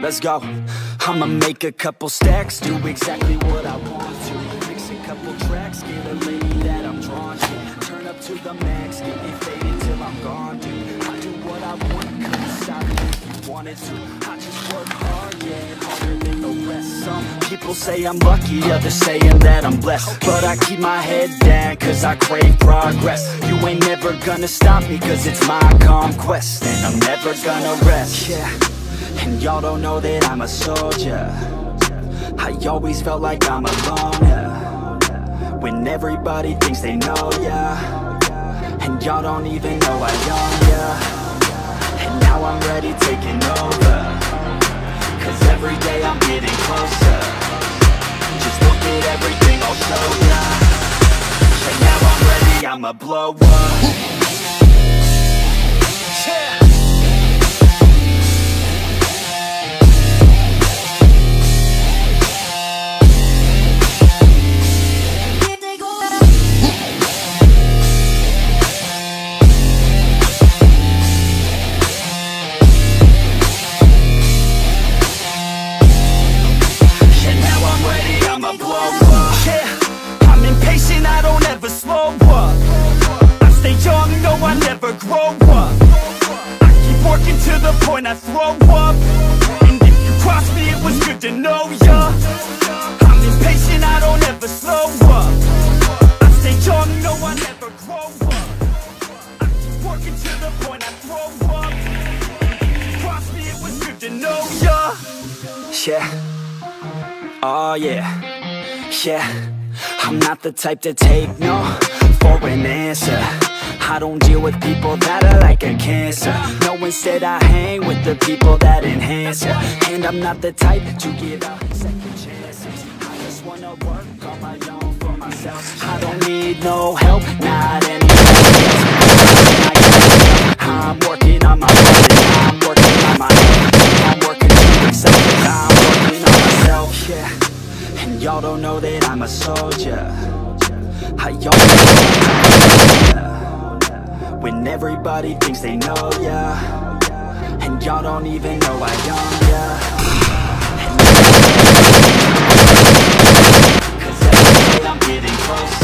let's go. I'ma make a couple stacks, do exactly what I want to. Mix a couple tracks, get a lady that I'm drawn to. Turn up to the max, get me faded till I'm gone, dude. I do what I want, cause I if you wanted to. I just work hard, yeah, harder than the rest. Some people say I'm lucky, others saying that I'm blessed. But I keep my head down, cause I crave progress. You ain't never gonna stop me, cause it's my conquest. And I'm never gonna rest, yeah. And y'all don't know that I'm a soldier. I always felt like I'm alone, yeah. When everybody thinks they know, yeah. And y'all don't even know I own, yeah. And now I'm ready taking over, cause every day I'm getting closer. Just look at everything I'll show ya. And now I'm ready, I'ma blow up, yeah. I throw up, and if you cross me, it was good to know ya. I'm impatient, I don't ever slow up. I stay young, no, I never grow up. I keep working to the point I throw up, and if you cross me, it was good to know ya. Yeah, oh yeah, yeah. I'm not the type to take no for an answer. I don't deal with people that are like a cancer. No, instead I hang with the people that enhance ya. And I'm not the type to give out second chances. I just wanna work on my own for myself. I don't need no help, not anybody else. I'm working on my own, I'm working on my own. I'm working on myself, I'm working on myself, yeah. And y'all don't know that I'm a soldier. I always when everybody thinks they know ya, and y'all don't even know I own ya. Cause every day I'm getting closer.